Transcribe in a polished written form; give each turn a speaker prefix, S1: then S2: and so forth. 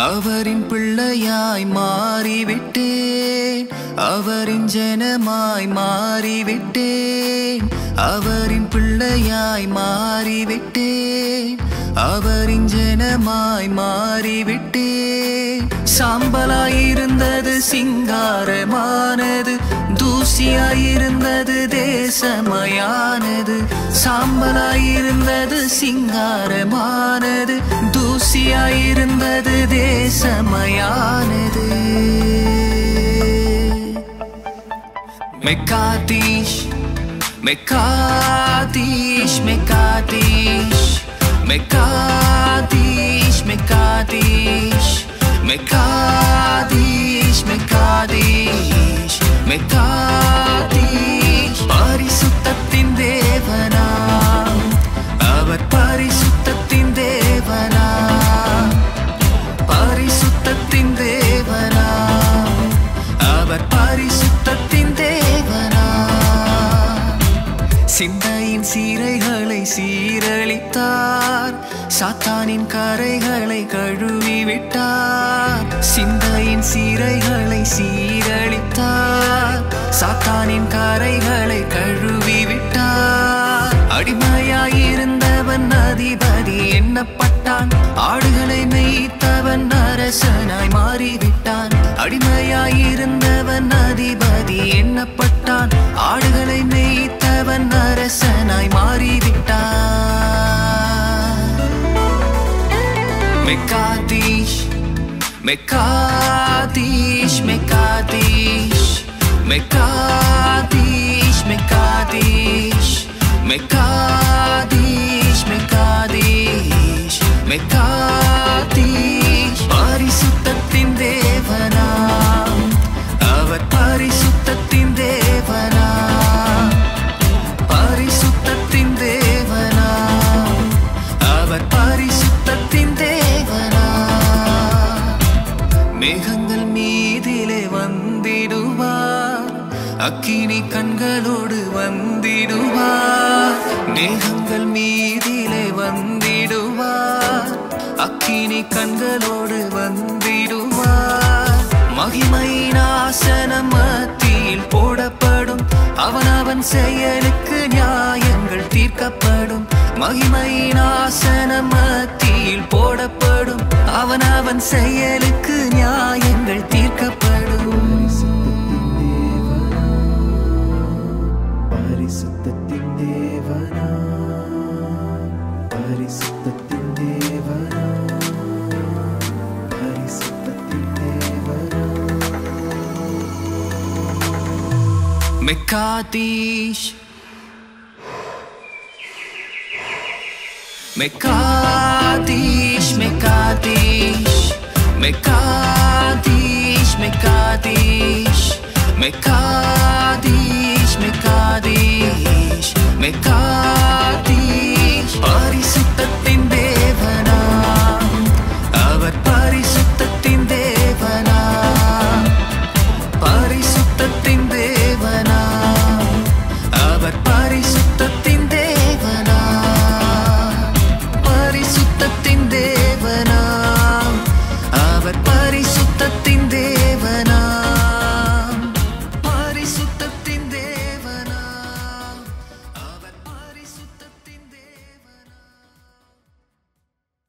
S1: அவரின் பிள்ளையாய் மாறிவிட்டேன், அவரின் ஜனமாய் மாறிவிட்டேன், அவரின் பிள்ளையாய் மாறிவிட்டேன், அவரின் ஜனமாய் மாறிவிட்டேன். சாம்பலாயிருந்தது சிங்காரமானது, தூசியாயிருந்தது தேசமயானது. சாம்பலாயிருந்தது சிங்காரமானது, தூசியாயிருந்தது தேசமயானது. மெக்காதீஷ் மெக்காதீஷ் மெக்காதீஷ் மெக்காதீஷ் மெக்காதீஷ் மெக்காதீஷ் மெக்காதீஷ் மெக்காதீஷ். பரிசுத்தத்தின் தேவனாம் அவர், பரிசுத்தத்தின் தேவனாம், பரிசுத்தத்தின் தேவனாம் அவர், பரிசுத்தத்தின் தேவனாம். சிந்தையின் சீரைகளை சீரழித்தார், சாத்தானின் கரைகளை கழுவி விட்டார். சிந்தையின் சீரைகளை சீரழித்தார், சாத்தானின் கரைகளை கழுவி விட்டார். அடிமையாயிருந்தவன் அதிபதி எண்ணப்பட்டான், ஆடுகளை மேய்த்தவன் அரசனாய் மாறிவிட்டான். அடிமையாயிருந்தவன் அதிபதி எண்ணப்பட்டான், ஆடுகளை மேய்த்தவன் அரசனாய் மாறிவிட்டான். மெக்காதீஷ் மெக்காதீஷ் மெக்காதீஷ் மெக்காதீஷ் மெக்காதீஷ் மெக்காதீஷ் மெக்காதீஷ் மெக்காதீஷ். பரிசுத்தத்தின் தேவனாம் அவர், பரிசுத்தத்தின் தேவனாம், பரிசுத்தத்தின் தேவனாம் அவர், பரிசுத்தத்தின் தேவனாம். மேகங்கள் மீதிலே வந்திடுவார், அக்கினி கண்களோடு வந்திடுவார். மேகங்கள் மீதிலே வந்திடுவார், அக்கினி கண்களோடு வந்திடுவார். மகிமையின் ஆசனம் மத்தியில் போடப்படும், அவனவன் செயலுக்கு நியாயங்கள் தீர்க்கப்படும். மகிமையின் ஆசனம் மத்தியில் போடப்படும், அவனவன் செயலுக்கு நியாயங்கள் தீர்க்கப்படும்.
S2: பரிசுத்தத்தின் தேவனா, பரிசுத்தத்தின் தேவனா, பரிசுத்தத்தின் தேவனா.
S1: மெக்காதீஷ் மெக்காதீஷ் மெக்காதீஷ் மெக்காதீஷ் மெக்காதீஷ் மெக்காதீஷ் மெக்காதீஷ் மெக்காதீஷ். பரிசுத்தத்தின் தேவனாம் அவர், பரிசுத்தத்தின் தேவனாம், பரிசுத்தத்தின் தேவனாம் அவர், பரிசுத்தத்தின் தேவனாம், பரிசுத்தத்தின் தேவனாம் அவர், பரிசுத்தத்தின்